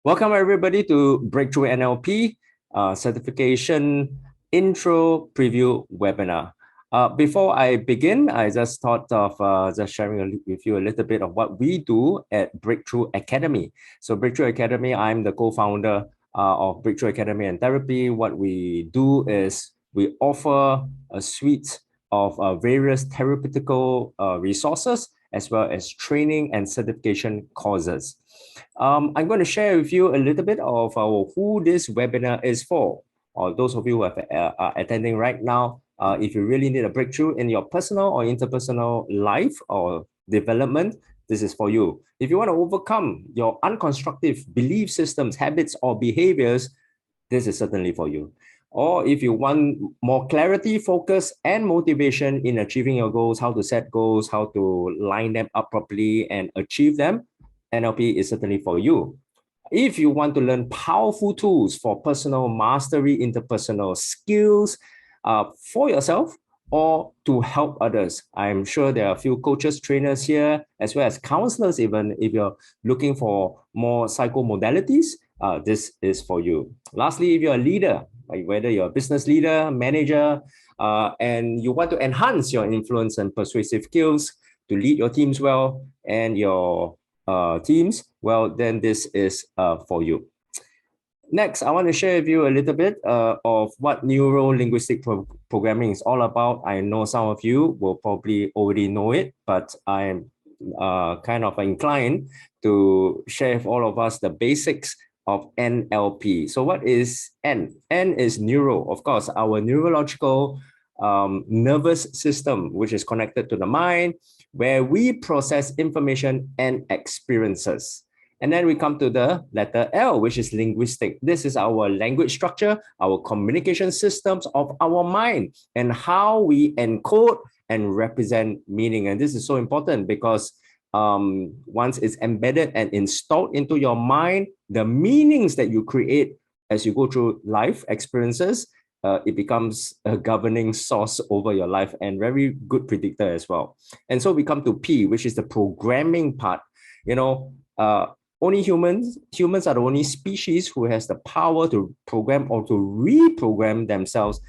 Welcome everybody to Breakthrough NLP Certification Intro Preview Webinar. Before I begin, I just thought of just sharing with you a little bit of what we do at Breakthrough Academy. So Breakthrough Academy, I'm the co-founder of Breakthrough Academy and Therapy. What we do is we offer a suite of various therapeutical resources as well as training and certification courses. I'm going to share with you a little bit of who this webinar is for. Or those of you who are attending right now, if you really need a breakthrough in your personal or interpersonal life or development, this is for you. If you want to overcome your unconstructive belief systems, habits, or behaviors, this is certainly for you. Or if you want more clarity, focus, and motivation in achieving your goals, how to set goals, how to line them up properly and achieve them, NLP is certainly for you. If you want to learn powerful tools for personal mastery, interpersonal skills for yourself or to help others, I'm sure there are a few coaches, trainers here, as well as counselors, even if you're looking for more psychomodalities, this is for you. Lastly, if you're a leader, like whether you're a business leader, manager, and you want to enhance your influence and persuasive skills to lead your teams well and your teams, well, then this is for you. Next, I want to share with you a little bit of what neuro-linguistic programming is all about. I know some of you will probably already know it, but I'm kind of inclined to share with all of us the basics of NLP. So what is N? N is neuro, of course, our neurological nervous system, which is connected to the mind, where we process information and experiences. And then we come to the letter L, which is linguistic. This is our language structure, our communication systems of our mind, and how we encode and represent meaning. And this is so important because once it's embedded and installed into your mind, the meanings that you create as you go through life experiences, it becomes a governing source over your life and very good predictor as well. And so we come to P, which is the programming part. You know, only humans are the only species who has the power to program or to reprogram themselves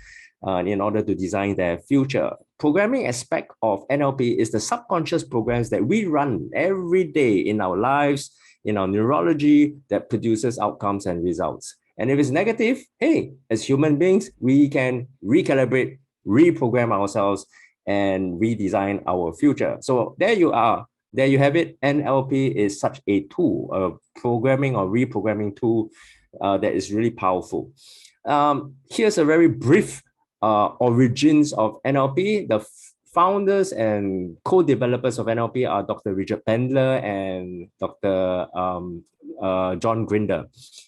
in order to design their future. Programming aspect of NLP is the subconscious programs that we run every day in our lives, in our neurology, that produces outcomes and results. And if it's negative, hey, as human beings, we can recalibrate, reprogram ourselves, and redesign our future. So there you are. There you have it. NLP is such a tool, a programming or reprogramming tool that is really powerful. Here's a very brief origins of NLP. The founders and co-developers of NLP are Dr. 𝙤𝙤𝙪𝙧 and Dr. John Grinder.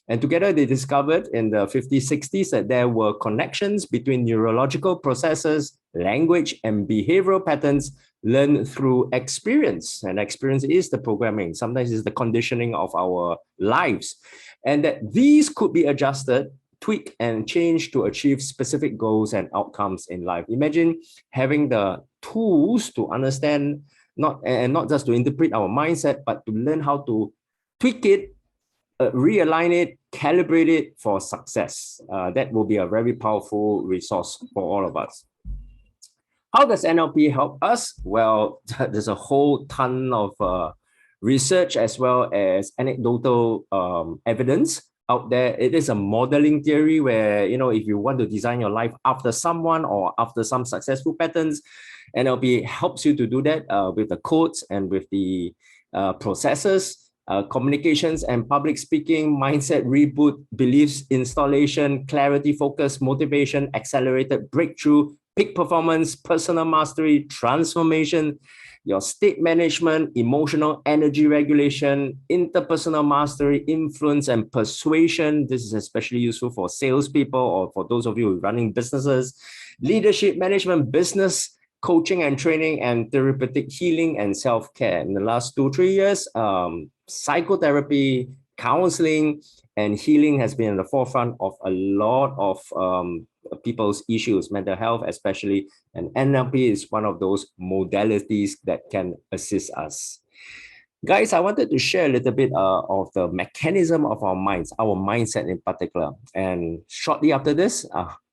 And together they discovered in the 50s, 60s that there were connections between neurological processes, language, and behavioral patterns learned through experience. And experience is the programming. Sometimes it's the conditioning of our lives. And that these could be adjusted, tweak, and change to achieve specific goals and outcomes in life. Imagine having the tools to understand, not just to interpret our mindset, but to learn how to tweak it, realign it, calibrate it for success. That will be a very powerful resource for all of us. How does NLP help us? Well, there's a whole ton of research as well as anecdotal evidence out there. It is a modeling theory where, you know, if you want to design your life after someone or after some successful patterns, NLP helps you to do that with the codes and with the processes. Communications and public speaking, mindset reboot, beliefs installation, clarity, focus, motivation, accelerated breakthrough, peak performance, personal mastery, transformation, your state management, emotional energy regulation, interpersonal mastery, influence, and persuasion. This is especially useful for salespeople or for those of you running businesses, leadership management, business coaching and training, and therapeutic healing and self-care. In the last 2-3 years, psychotherapy, counseling, and healing has been in the forefront of a lot of people's issues, mental health especially, and NLP is one of those modalities that can assist us. Guys, I wanted to share a little bit of the mechanism of our minds, our mindset in particular. And shortly after this,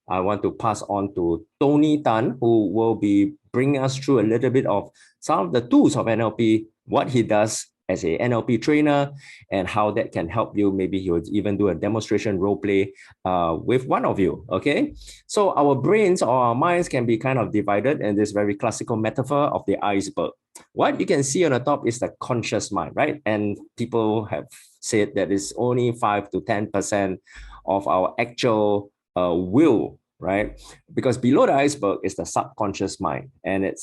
I want to pass on to Tony Tan, who will be bringing us through a little bit of some of the tools of NLP, what he does as a NLP trainer, and how that can help you. Maybe he would even do a demonstration role play with one of you, okay? So our brains or our minds can be kind of divided in this very classical metaphor of the iceberg. What you can see on the top is the conscious mind, right? And people have said that it's only 5 to 10% of our actual will, right? Because below the iceberg is the subconscious mind, and it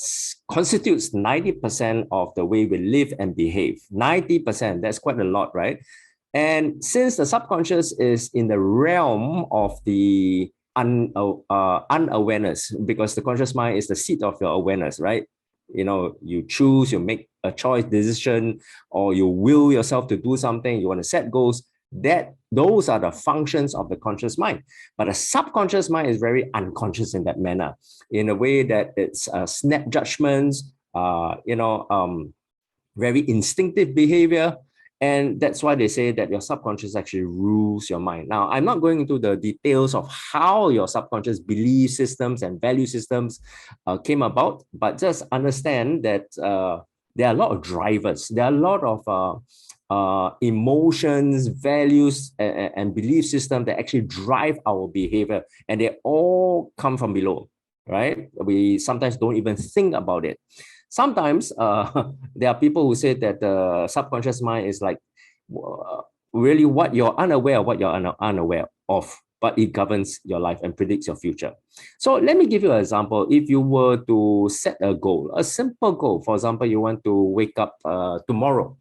constitutes 90% of the way we live and behave. 90%, that's quite a lot, right? And since the subconscious is in the realm of the unawareness, because the conscious mind is the seat of your awareness, right? You know, you choose, you make a choice, decision, or you will yourself to do something, you want to set goals, those are the functions of the conscious mind. But the subconscious mind is very unconscious in that manner, in a way that it's snap judgments, very instinctive behavior. And that's why they say that your subconscious actually rules your mind. Now, I'm not going into the details of how your subconscious belief systems and value systems came about, but just understand that there are a lot of drivers. There are a lot of emotions, values, and belief systems that actually drive our behavior, and they all come from below, right? We sometimes don't even think about it. Sometimes there are people who say that the subconscious mind is like really what you're unaware of, what you're unaware of, but it governs your life and predicts your future. So let me give you an example. If you were to set a goal, a simple goal, for example, you want to wake up tomorrow,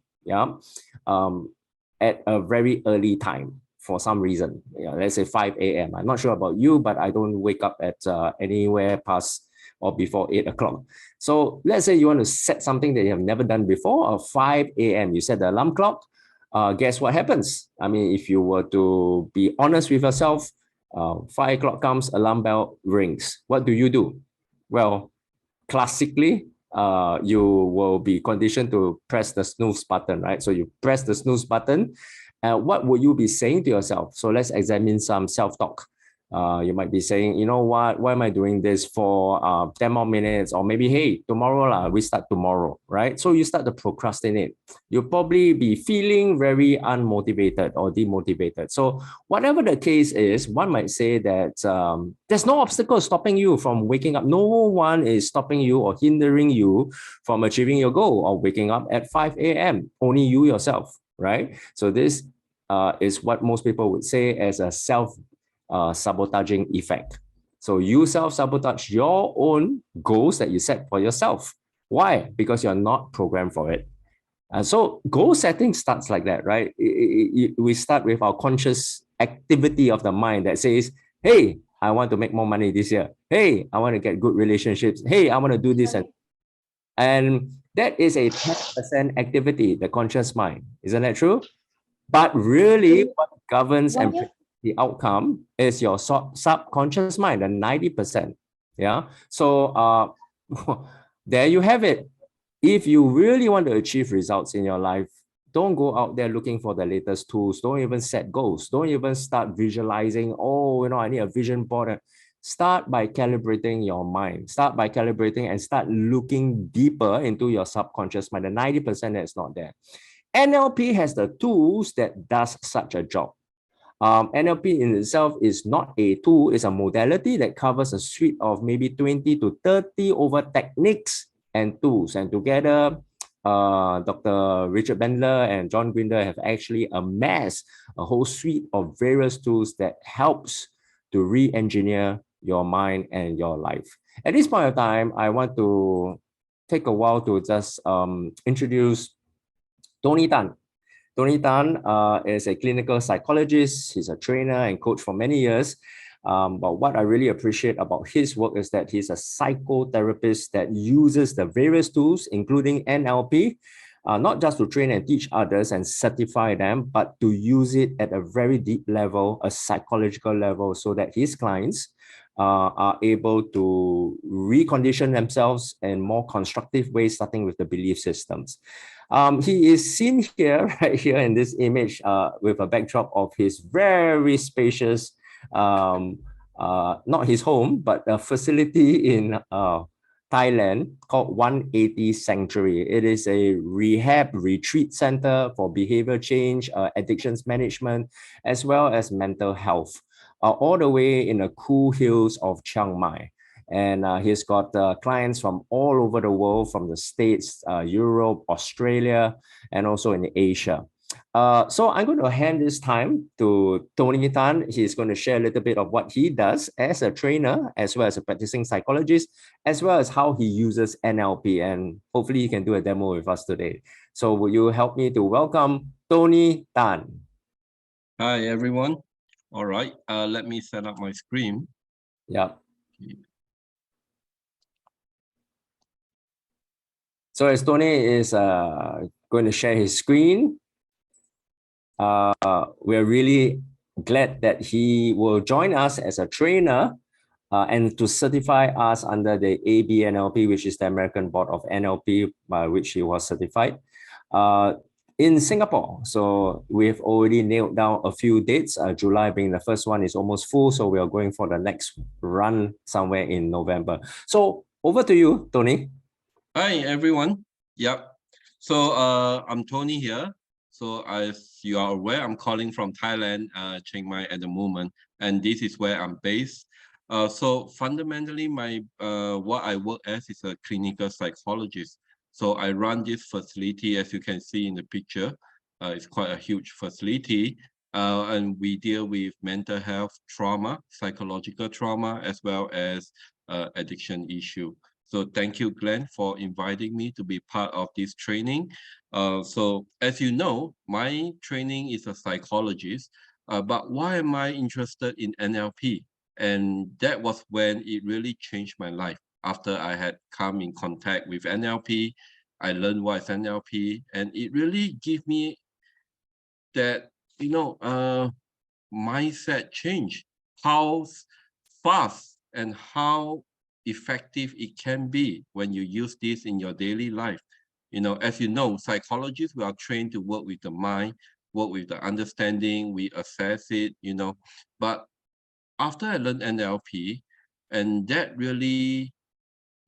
at a very early time for some reason, let's say 5 a.m. I'm not sure about you, but I don't wake up at anywhere past or before 8 o'clock. So let's say you want to set something that you have never done before, or 5 a.m. You set the alarm clock. Guess what happens? I mean, if you were to be honest with yourself, 5 o'clock comes, alarm bell rings. What do? Well, classically, you will be conditioned to press the snooze button, right? So you press the snooze button. What would you be saying to yourself? So let's examine some self-talk. You might be saying, you know what, why am I doing this for 10 more minutes? Or maybe, hey, tomorrow, we start tomorrow, right? So you start to procrastinate. You'll probably be feeling very unmotivated or demotivated. So whatever the case is, one might say that there's no obstacle stopping you from waking up. No one is stopping you or hindering you from achieving your goal of waking up at 5 a.m. Only you yourself, right? So this is what most people would say as a sabotaging effect. So you self-sabotage your own goals that you set for yourself. Why? Because you're not programmed for it. So goal setting starts like that, right? We start with our conscious activity of the mind that says, hey, I want to make more money this year. Hey, I want to get good relationships. Hey, I want to do this. And that is a 10% activity, the conscious mind. Isn't that true? But really, what governs and the outcome is your subconscious mind, the 90%. Yeah. So there you have it. If you really want to achieve results in your life, don't go out there looking for the latest tools. Don't even set goals. Don't even start visualizing, I need a vision board. Start by calibrating your mind. Start by calibrating and start looking deeper into your subconscious mind, the 90% that's not there. NLP has the tools that does such a job. NLP in itself is not a tool, it's a modality that covers a suite of maybe 20 to 30 over techniques and tools. And together, Dr. Richard Bandler and John Grinder have actually amassed a whole suite of various tools that helps to re-engineer your mind and your life. At this point of time, I want to take a while to just introduce Tony Tan. Tony Tan is a clinical psychologist. He's a trainer and coach for many years. But what I really appreciate about his work is that he's a psychotherapist that uses the various tools, including NLP, not just to train and teach others and certify them, but to use it at a very deep level, a psychological level, so that his clients are able to recondition themselves in more constructive ways, starting with the belief systems. He is seen here, right here in this image, with a backdrop of his very spacious, not his home, but a facility in Thailand called 180 Sanctuary. It is a rehab retreat center for behavior change, addictions management, as well as mental health, all the way in the cool hills of Chiang Mai. And he's got clients from all over the world, from the States, Europe, Australia, and also in Asia. So I'm going to hand this time to Tony Tan. He's going to share a little bit of what he does as a trainer, as well as a practicing psychologist, as well as how he uses NLP. And hopefully he can do a demo with us today. So will you help me to welcome Tony Tan? Hi, everyone. All right, let me set up my screen. Yeah. So as Tony is going to share his screen, we're really glad that he will join us as a trainer and to certify us under the ABNLP, which is the American Board of NLP, by which he was certified in Singapore. So we've already nailed down a few dates. July being the first one is almost full, so we are going for the next run somewhere in November. So over to you, Tony. Hi, everyone. Yep. So I'm Tony here. So as you are aware, I'm calling from Thailand, Chiang Mai at the moment, and this is where I'm based. So fundamentally, my what I work as is a clinical psychologist. So I run this facility, as you can see in the picture. It's quite a huge facility, and we deal with mental health trauma, psychological trauma, as well as addiction issue. So thank you, Glenn, for inviting me to be part of this training. So as you know, my training is a psychologist, but why am I interested in NLP? And that was when it really changed my life. After I had come in contact with NLP, I learned what is NLP, and it really gave me that, mindset change, how fast and how effective it can be when you use this in your daily life. As you know, psychologists, we are trained to work with the mind, work with the understanding, we assess it, but after I learned NLP, and that really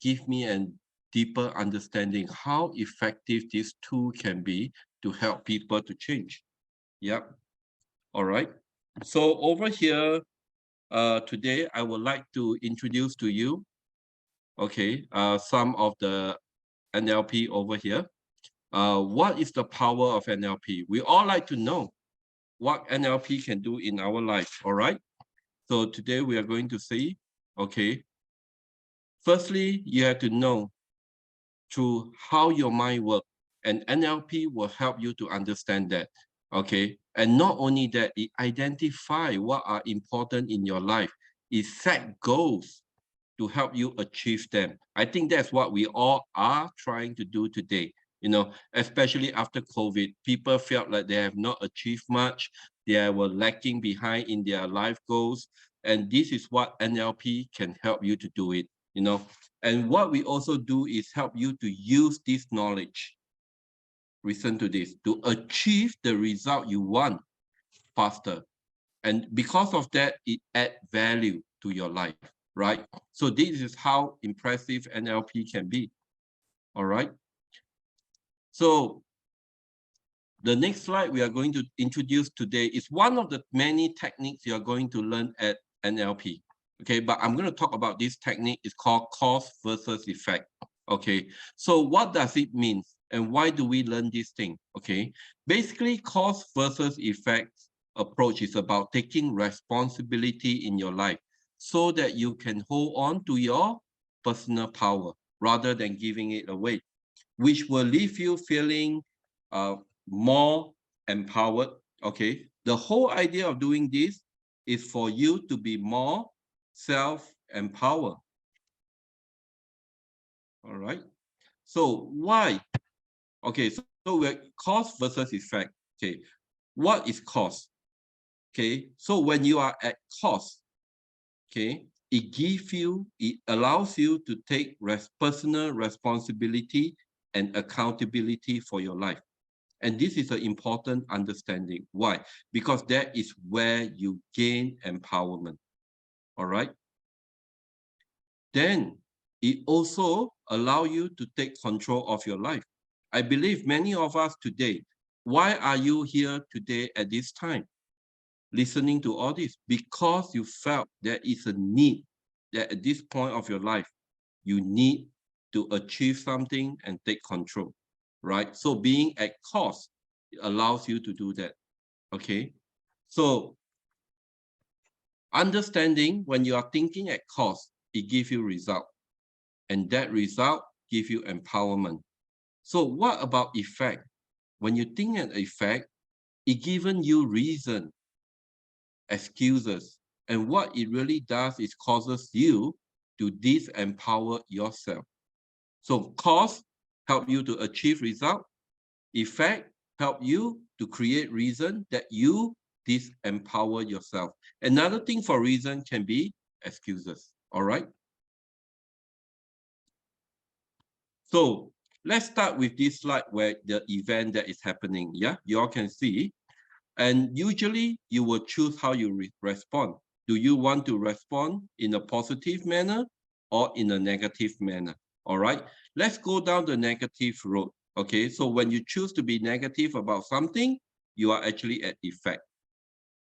gave me a deeper understanding how effective this tool can be to help people to change. Yep. All right. So over here, today, I would like to introduce to you, some of the NLP over here. What is the power of NLP? We all like to know what NLP can do in our life, all right? So today we are going to see, firstly, you have to know through how your mind works, and NLP will help you to understand that, And not only that, it identify what are important in your life. It set goals to help you achieve them. I think that's what we all are trying to do today. Especially after COVID, people felt like they have not achieved much. They were lacking behind in their life goals. And this is what NLP can help you to do it, And what we also do is help you to use this knowledge, listen to this, to achieve the result you want faster. And because of that, it adds value to your life, right? So this is how impressive NLP can be, all right? So the next slide we are going to introduce today is one of the many techniques you are going to learn at NLP, but I'm going to talk about this technique. It's called cause versus effect, So what does it mean? And why do we learn this thing, Basically, cause versus effect approach is about taking responsibility in your life so that you can hold on to your personal power rather than giving it away, which will leave you feeling more empowered, The whole idea of doing this is for you to be more self-empowered, all right? So why? So we're cause versus effect, What is cause? So when you are at cause, it allows you to take personal responsibility and accountability for your life. And this is an important understanding. Why? Because that is where you gain empowerment. All right. Then it also allows you to take control of your life. I believe many of us today, why are you here today at this time, listening to all this? Because you felt there is a need that at this point of your life, you need to achieve something and take control, right? So being at cost allows you to do that, okay? So understanding when you are thinking at cost, it gives you result. And that result gives you empowerment. So what about effect? When you think an effect, it gives you reason, excuses. And what it really does is causes you to disempower yourself. So cause help you to achieve result. Effect help you to create reason that you disempower yourself. Another thing for reason can be excuses. All right. So let's start with this slide where the event that is happening. Yeah, you all can see. And usually you will choose how you respond. Do you want to respond in a positive manner or in a negative manner? All right, let's go down the negative road. Okay, so when you choose to be negative about something, you are actually at effect.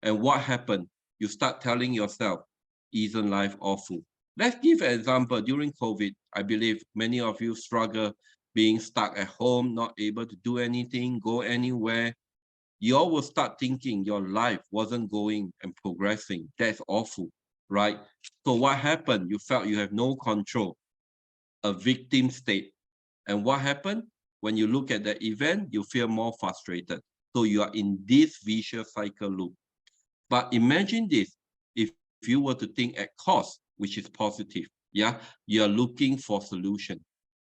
And what happened? You start telling yourself, isn't life awful? Let's give an example. During COVID, I believe many of you struggle being stuck at home, not able to do anything, go anywhere. You all will start thinking your life wasn't going and progressing. That's awful, right? So what happened? You felt you have no control, a victim state. And what happened? When you look at the event, you feel more frustrated. So you are in this vicious cycle loop. But imagine this, if you were to think at cost, which is positive, yeah, you're looking for solution.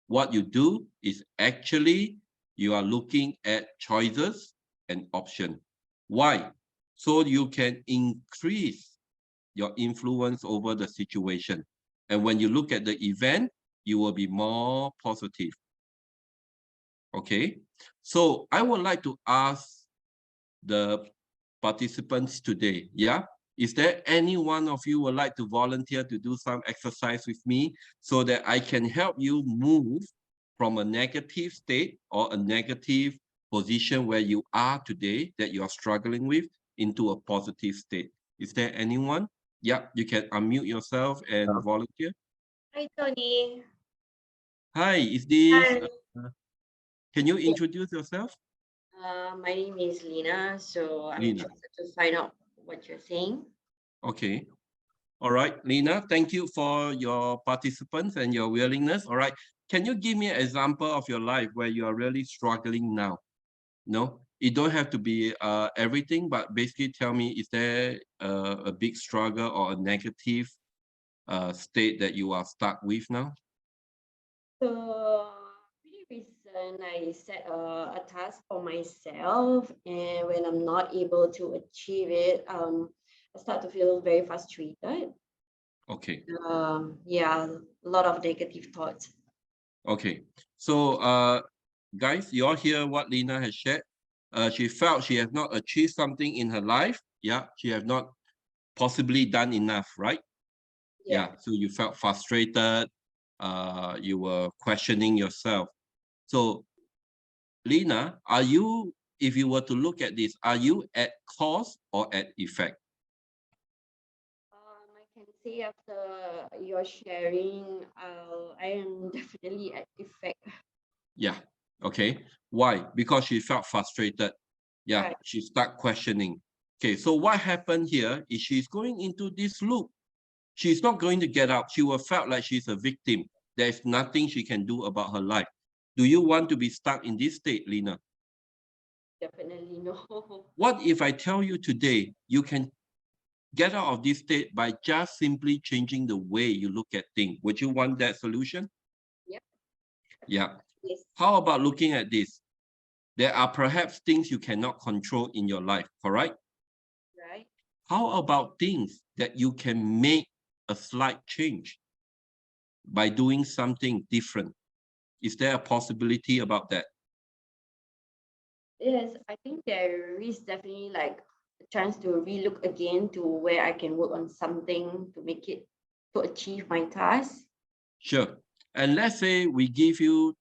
What you do is actually, you are looking at choices and option. Why? So you can increase your influence over the situation. And when you look at the event, you will be more positive. Okay, so I would like to ask the participants today, yeah? Is there any one of you would like to volunteer to do some exercise with me so that I can help you move from a negative state or a negative position where you are today that you are struggling with into a positive state? Is there anyone? Yeah, you can unmute yourself and volunteer. Hi, Tony. Hi, is this, Hi. can you introduce yourself? My name is Lina, so I'm Lina. interested to find out what you're saying. Okay. All right, Lina, thank you for your participants and your willingness. All right, can you give me an example of your life where you are really struggling now? No, it don't have to be everything, but basically tell me, is there a big struggle or a negative state that you are stuck with now? So, pretty recent, I set a task for myself, and when I'm not able to achieve it, I start to feel very frustrated. Okay. Yeah, a lot of negative thoughts. Okay. So, guys, you all hear what Lina has shared? She felt she has not achieved something in her life. Yeah, she has not possibly done enough, right? Yeah. So you felt frustrated. You were questioning yourself. So, Lina, are you, if you were to look at this, are you at cause or at effect? I can say after your sharing, I am definitely at effect. Yeah. Okay. Why? Because she felt frustrated. Yeah. Right. She started questioning. Okay. So what happened here is she's going into this loop. She's not going to get out. She will felt like she's a victim. There's nothing she can do about her life. Do you want to be stuck in this state, Lina? Definitely no. What if I tell you today, you can get out of this state by just simply changing the way you look at things? Would you want that solution? Yep. Yeah. Yes. How about looking at this? There are perhaps things you cannot control in your life, correct? Right. How about things that you can make a slight change by doing something different? Is there a possibility about that? Yes, I think there is definitely like a chance to relook again to where I can work on something to make it to achieve my task. Sure. And let's say we give you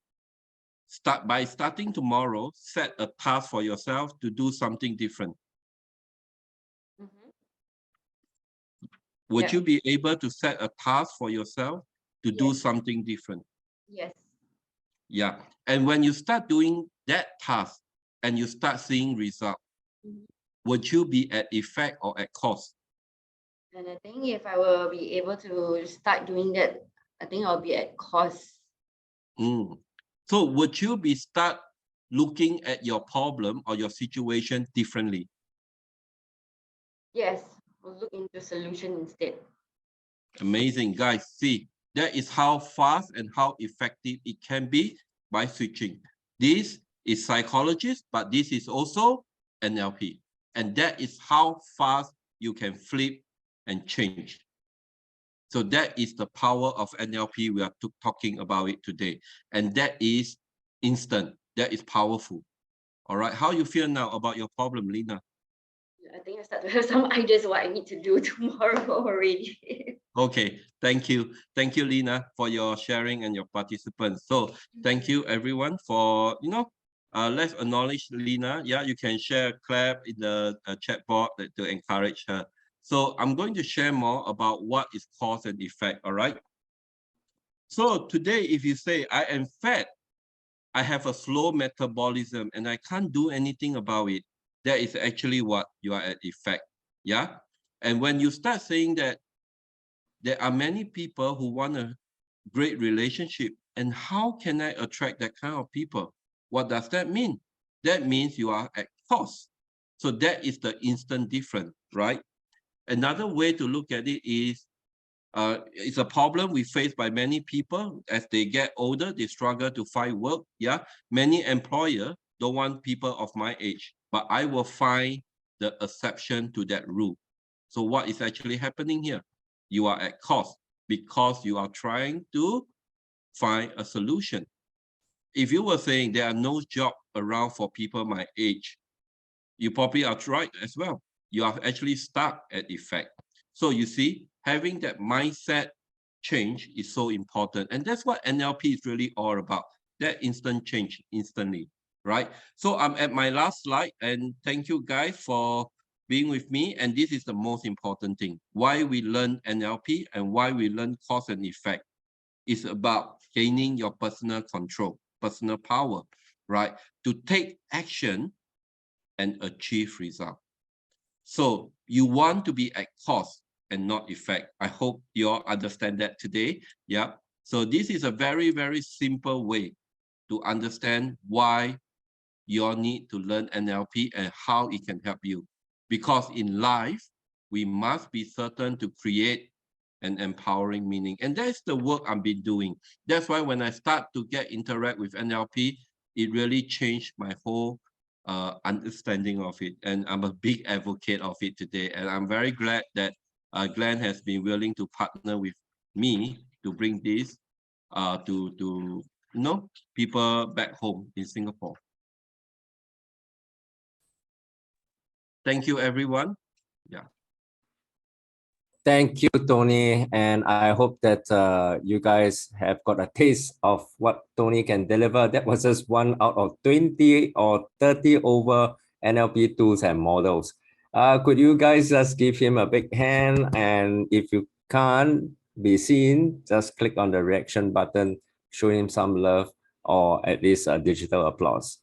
starting tomorrow, set a task for yourself to do something different. Mhm. Would Yeah. you be able to set a task for yourself to do Yes. something different? Yes. Yeah. And when you start doing that task and you start seeing results, Mhm. would you be at effect or at cost? And I think if I will be able to start doing that, I think I'll be at cost. So would you be start looking at your problem or your situation differently? Yes, we'll look into solution instead. Amazing, guys. See, that is how fast and how effective it can be by switching. This is psychologist, but this is also NLP. And that is how fast you can flip and change. So that is the power of NLP. We are talking about it today. And that is instant. That is powerful. All right. How you feel now about your problem, Lena? I think I start to have some ideas what I need to do tomorrow already. Okay, thank you. Thank you, Lena, for your sharing and your participants. So thank you everyone for, let's acknowledge Lena. Yeah, you can share, clap in the chat board to encourage her. So I'm going to share more about what is cause and effect, all right? So today, if you say, I am fat, I have a slow metabolism and I can't do anything about it, that is actually what you are at effect, yeah? And when you start saying that, there are many people who want a great relationship. And how can I attract that kind of people? What does that mean? That means you are at cost. So that is the instant difference, right? Another way to look at it is, it's a problem we face by many people. As they get older, they struggle to find work. Yeah, many employers don't want people of my age, but I will find the exception to that rule. So what is actually happening here? You are at cost because you are trying to find a solution. If you were saying there are no jobs around for people my age, you probably are right as well. You are actually stuck at effect. So you see, having that mindset change is so important. And that's what NLP is really all about, that instant change instantly, right? So I'm at my last slide, and thank you guys for being with me. And this is the most important thing, why we learn NLP and why we learn cause and effect. It's about gaining your personal control, personal power, right? To take action and achieve result. So you want to be at cost and not effect. I hope you all understand that today. Yeah. So this is a very, very simple way to understand why you all need to learn NLP and how it can help you. Because in life, we must be certain to create an empowering meaning. And that's the work I've been doing. That's why when I start to interact with NLP, it really changed my whole understanding of it. And I'm a big advocate of it today. And I'm very glad that Glenn has been willing to partner with me to bring this to people back home in Singapore. Thank you, everyone. Yeah. Thank you, Tony. And I hope that you guys have got a taste of what Tony can deliver. That was just 1 out of 20 or 30 over NLP tools and models. Could you guys just give him a big hand? And if you can't be seen, just click on the reaction button, show him some love, or at least a digital applause.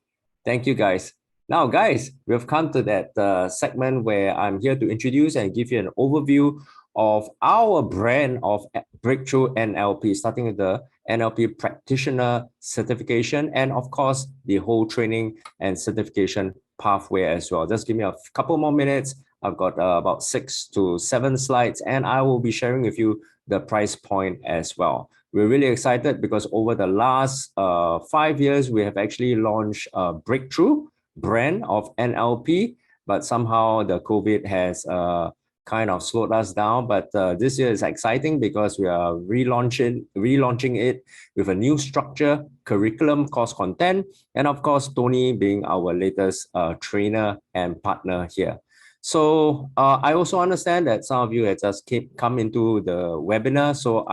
Thank you, guys. Now, guys, we've come to that segment where I'm here to introduce and give you an overview of our brand of Breakthrough NLP, starting with the NLP practitioner certification, and of course, the whole training and certification pathway as well. Just give me a couple more minutes. I've got about 6 to 7 slides, and I will be sharing with you the price point as well. We're really excited because over the last 5 years, we have actually launched a Breakthrough brand of NLP, but somehow the COVID has kind of slowed us down, but this year is exciting because we are relaunching it with a new structure, curriculum, course content, and of course, Tony being our latest trainer and partner here. So I also understand that some of you have just come into the webinar, so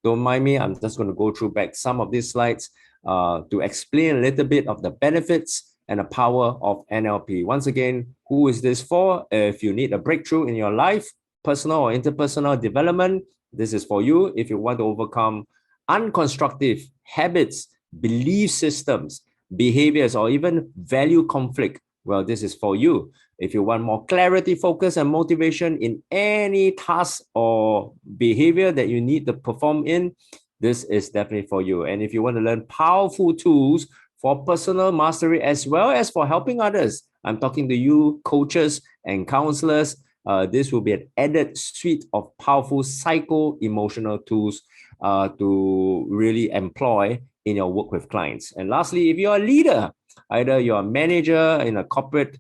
don't mind me, I'm just going to go through back some of these slides to explain a little bit of the benefits and the power of NLP. Once again, who is this for? If you need a breakthrough in your life, personal or interpersonal development, this is for you. If you want to overcome unconstructive habits, belief systems, behaviors, or even value conflict, well, this is for you. If you want more clarity, focus, and motivation in any task or behavior that you need to perform in, this is definitely for you. And if you want to learn powerful tools for personal mastery as well as for helping others, I'm talking to you, coaches and counselors. This will be an added suite of powerful psycho-emotional tools to really employ in your work with clients. And lastly, if you're a leader, either you're a manager in a corporate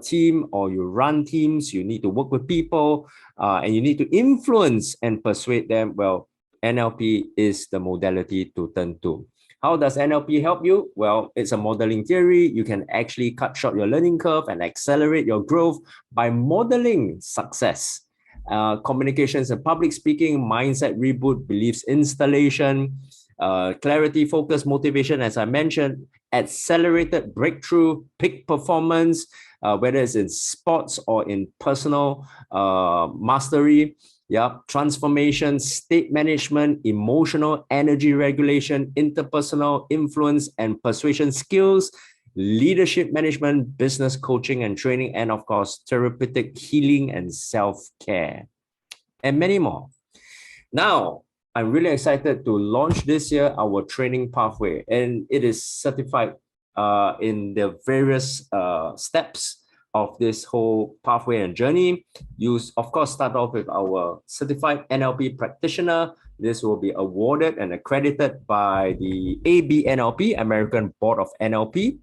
team or you run teams, you need to work with people and you need to influence and persuade them, well, NLP is the modality to turn to. How does NLP help you? Well, it's a modeling theory. You can actually cut short your learning curve and accelerate your growth by modeling success. Communications and public speaking, mindset reboot, beliefs installation, clarity, focus, motivation, as I mentioned, accelerated breakthrough, peak performance, whether it's in sports or in personal mastery. Yeah, transformation, state management, emotional energy regulation, interpersonal influence and persuasion skills, leadership management, business coaching and training, and of course, therapeutic healing and self-care, and many more. Now, I'm really excited to launch this year our training pathway, and it is certified in the various steps of this whole pathway and journey. You, of course, start off with our certified NLP practitioner. This will be awarded and accredited by the ABNLP, American Board of NLP.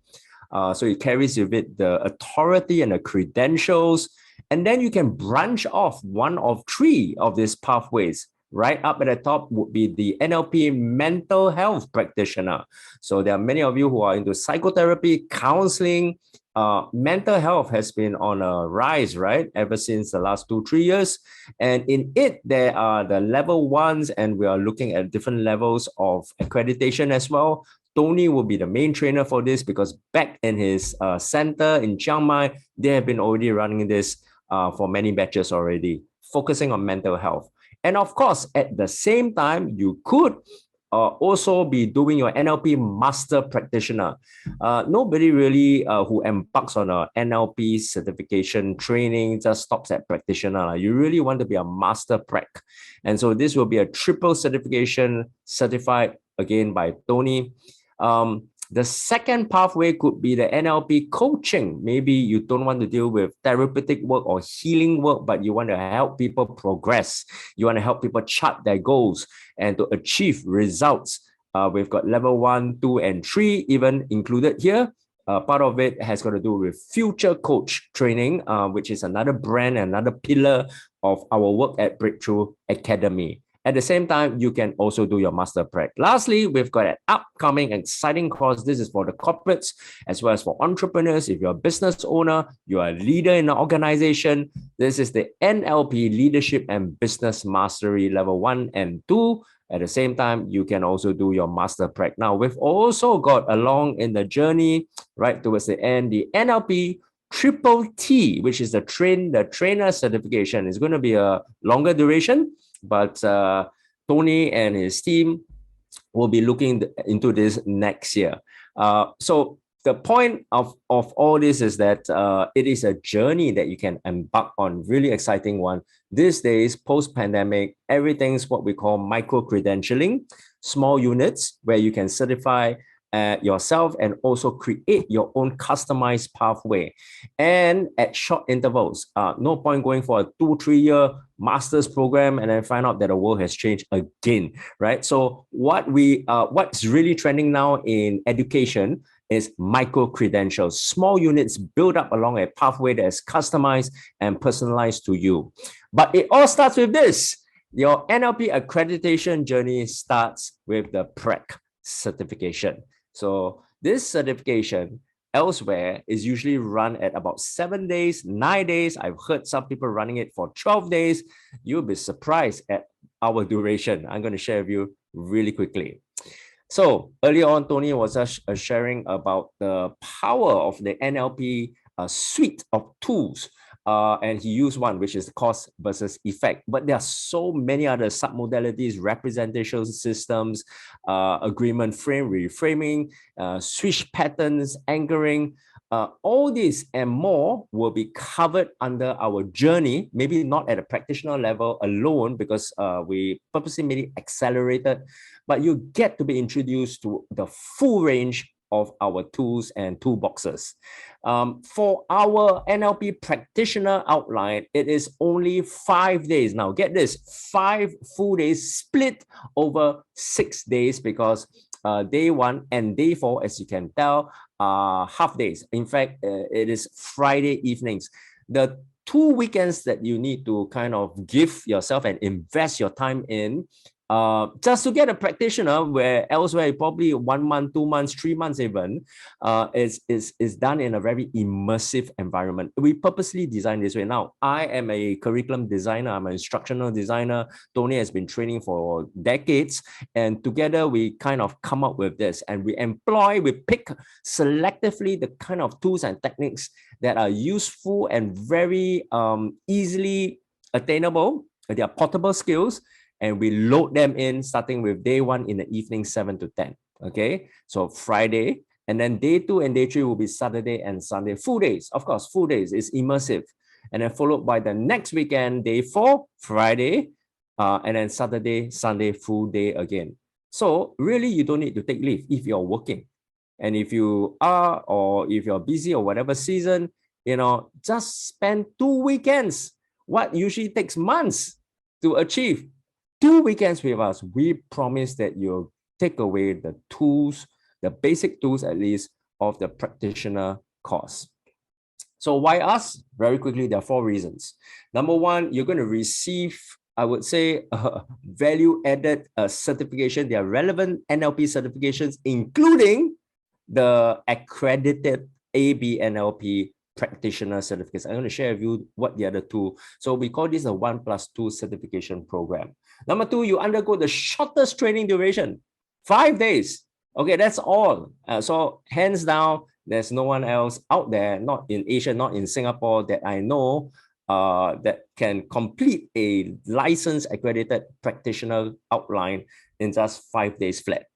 So it carries with it the authority and the credentials. And then you can branch off one of three of these pathways. Right up at the top would be the NLP mental health practitioner. So there are many of you who are into psychotherapy, counseling. Mental health has been on a rise, right? Ever since the last 2-3 years. And in it, there are the level ones, and we are looking at different levels of accreditation as well. Tony will be the main trainer for this because back in his center in Chiang Mai, they have been already running this for many batches already, focusing on mental health. And of course, at the same time, you could also be doing your NLP master practitioner. Nobody really who embarks on a NLP certification training just stops at practitioner. You really want to be a master prac. And so this will be a triple certification certified again by Tony. The second pathway could be the NLP coaching. Maybe you don't want to deal with therapeutic work or healing work, but you want to help people progress. You want to help people chart their goals and to achieve results. We've got level 1, 2, and 3 even included here. Part of it has got to do with future coach training, which is another brand, another pillar of our work at Breakthrough Academy. At the same time, you can also do your master prac. Lastly, we've got an upcoming exciting course. This is for the corporates as well as for entrepreneurs. If you're a business owner, you're a leader in an organization, this is the NLP Leadership and Business Mastery Level 1 and 2. At the same time, you can also do your master prac. Now, we've also got along in the journey, right towards the end, the NLP Triple T, which is the trainer certification. It's going to be a longer duration, but Tony and his team will be looking into this next year. So the point of all this is that it is a journey that you can embark on, really exciting one. These days, post-pandemic, everything's what we call micro-credentialing, small units where you can certify yourself and also create your own customized pathway and at short intervals. No point going for a 2-3 year master's program and then find out that the world has changed again, right? So what's really trending now in education is micro credentials, small units built up along a pathway that is customized and personalized to you. But it all starts with this. Your NLP accreditation journey starts with the PRAC certification. So this certification elsewhere is usually run at about 7 days, 9 days. I've heard some people running it for 12 days. You'll be surprised at our duration. I'm going to share with you really quickly. So earlier on, Tony was sharing about the power of the NLP suite of tools. And he used one, which is cause versus effect. But there are so many other submodalities, representation systems, agreement frame, reframing, switch patterns, anchoring. All this and more will be covered under our journey, maybe not at a practitioner level alone, because we purposely made it accelerated, but you get to be introduced to the full range of our tools and toolboxes. For our NLP practitioner outline, it is only 5 days. Now get this, 5 full days split over 6 days, because day 1 and day 4, as you can tell, are half days. In fact, it is Friday evenings. The 2 weekends that you need to kind of give yourself and invest your time in, just to get a practitioner, where elsewhere probably 1 month, 2 months, 3 months even, is done in a very immersive environment. We purposely designed this way. Now, I am a curriculum designer. I'm an instructional designer. Tony has been training for decades, and together we kind of come up with this, and we pick selectively the kind of tools and techniques that are useful and very easily attainable. They are portable skills, and we load them in starting with day 1 in the evening, 7 to 10. Okay, so Friday, and then day 2 and day 3 will be Saturday and Sunday, full days. Of course, full days is immersive, and then followed by the next weekend, day 4, Friday, and then Saturday, Sunday, full day again. So really, you don't need to take leave if you're working, and if you are, or if you're busy or whatever season, you know, just spend 2 weekends. What usually takes months to achieve. 2 weekends with us, we promise that you'll take away the tools, the basic tools at least, of the practitioner course. So why us? Very quickly, there are 4 reasons. Number 1, you're going to receive, I would say, value-added certification. There are relevant NLP certifications, including the accredited ABNLP practitioner certificates. I'm going to share with you what the other 2. So we call this a 1+2 certification program. Number 2, you undergo the shortest training duration, 5 days. Okay, that's all. So hands down, there's no one else out there, not in Asia, not in Singapore, that I know that can complete a licensed accredited practitioner outline in just 5 days flat.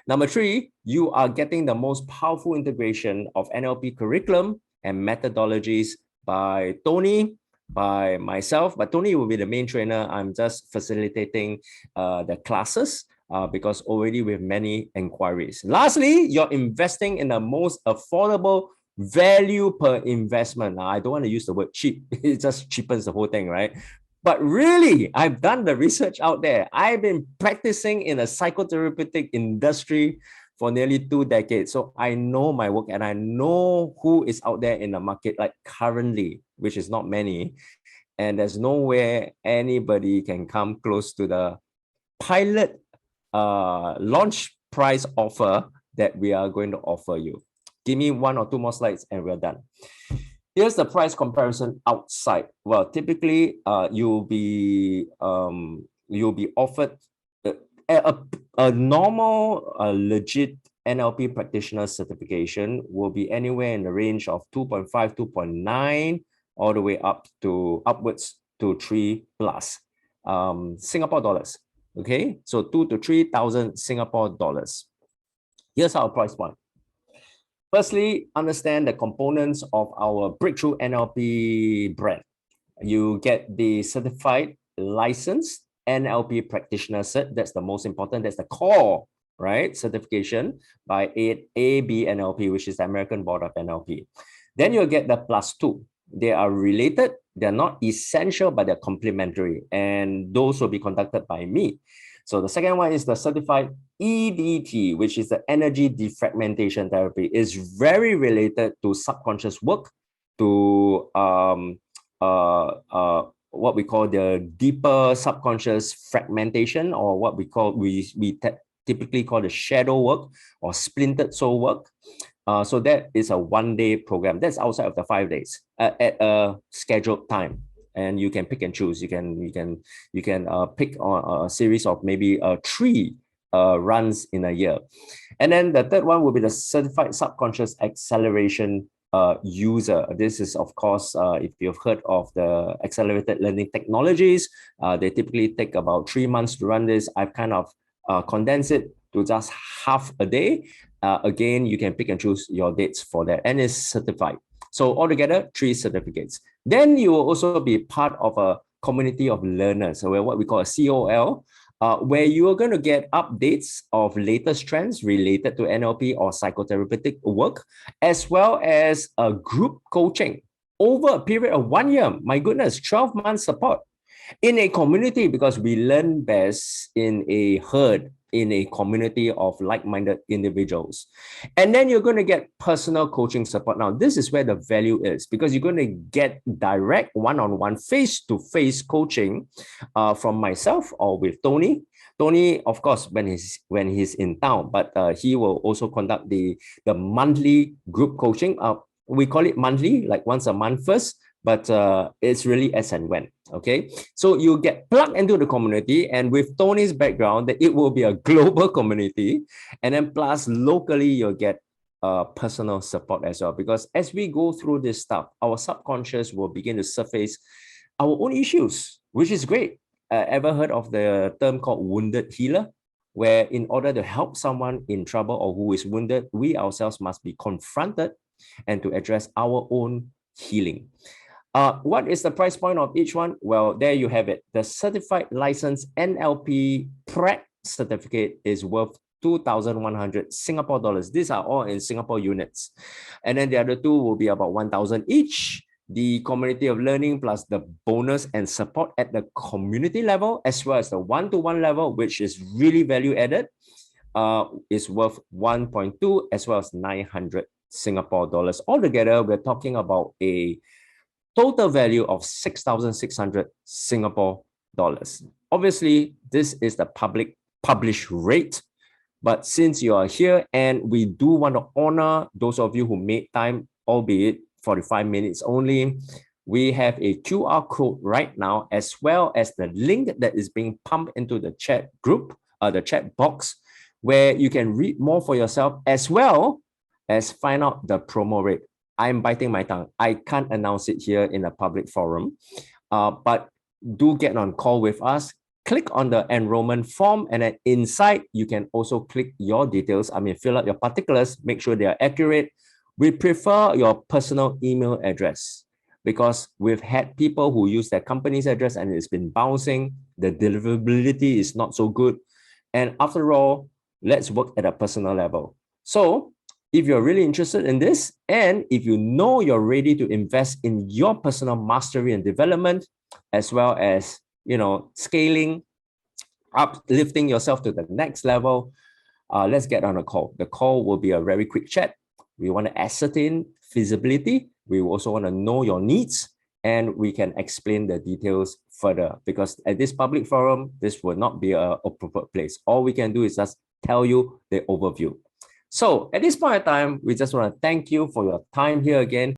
Number 3, you are getting the most powerful integration of NLP curriculum and methodologies by Tony, by myself, but Tony will be the main trainer. I'm just facilitating the classes because already we have many inquiries. Lastly, you're investing in the most affordable value per investment. Now, I don't want to use the word cheap. It just cheapens the whole thing, right? But really, I've done the research out there. I've been practicing in a psychotherapeutic industry for nearly 2 decades. So I know my work, and I know who is out there in the market, like currently, which is not many. And there's nowhere anybody can come close to the pilot launch price offer that we are going to offer you. Give me 1 or 2 more slides and we're done. Here's the price comparison outside. Well, typically you'll be offered a normal, legit NLP practitioner certification will be anywhere in the range of 2.5, 2.9, all the way upwards to 3+ Singapore dollars. Okay, so 2,000 to 3,000 Singapore dollars. Here's our price point. Firstly, understand the components of our Breakthrough NLP brand. You get the certified licensed NLP practitioner cert. That's the most important. That's the core, right? Certification by ABNLP, which is the American Board of NLP. Then you'll get the +2. They are related. They're not essential, but they're complementary. And those will be conducted by me. So the second one is the certified EDT, which is the energy defragmentation therapy. Is very related to subconscious work, to what we call the deeper subconscious fragmentation, or what we call, typically call the shadow work or splintered soul work. So that is a 1-day program. That's outside of the 5 days at a scheduled time. And you can pick and choose. You can pick on a series of maybe 3 runs in a year. And then the third one will be the certified subconscious acceleration user. This is, of course, if you've heard of the accelerated learning technologies, they typically take about 3 months to run this. I've kind of condensed it to just half a day. Again, you can pick and choose your dates for that, and it's certified. So altogether, 3 certificates. Then you will also be part of a community of learners, so what we call a COL, where you are going to get updates of latest trends related to NLP or psychotherapeutic work, as well as a group coaching over a period of 1 year. My goodness, 12 months support in a community, because we learn best in a herd, in a community of like-minded individuals. And then you're going to get personal coaching support. Now, this is where the value is, because you're going to get direct one-on-one, face-to-face coaching from myself or with Tony. Tony, of course, when he's in town, but he will also conduct the monthly group coaching. We call it monthly, like once a month first, but it's really as and when. Okay, so you get plugged into the community, and with Tony's background, that it will be a global community, and then plus locally you'll get personal support as well, because as we go through this stuff, our subconscious will begin to surface our own issues, which is great. Ever heard of the term called wounded healer, where in order to help someone in trouble or who is wounded, we ourselves must be confronted and to address our own healing. What is the price point of each one? Well, there you have it. The certified licensed NLP Prac certificate is worth 2,100 Singapore dollars. These are all in Singapore units. And then the other 2 will be about 1,000 each. The community of learning plus the bonus and support at the community level, as well as the one-to-one level, which is really value added, is worth 1.2 as well as 900 Singapore dollars. Altogether, we're talking about a total value of 6,600 Singapore dollars. Obviously, this is the public published rate, but since you are here and we do want to honor those of you who made time, albeit 45 minutes only, we have a QR code right now, as well as the link that is being pumped into the chat group, the chat box, where you can read more for yourself, as well as find out the promo rate. I'm biting my tongue. I can't announce it here in a public forum, but do get on call with us. Click on the enrollment form, and then inside, you can also click your details. Fill out your particulars, make sure they are accurate. We prefer your personal email address, because we've had people who use their company's address and it's been bouncing. The deliverability is not so good. And after all, let's work at a personal level. So if you're really interested in this, and if you know you're ready to invest in your personal mastery and development, as well as, scaling, uplifting yourself to the next level, let's get on a call. The call will be a very quick chat. We want to ascertain feasibility. We also want to know your needs, and we can explain the details further, because at this public forum, this will not be an appropriate place. All we can do is just tell you the overview. So at this point in time, we just want to thank you for your time here again.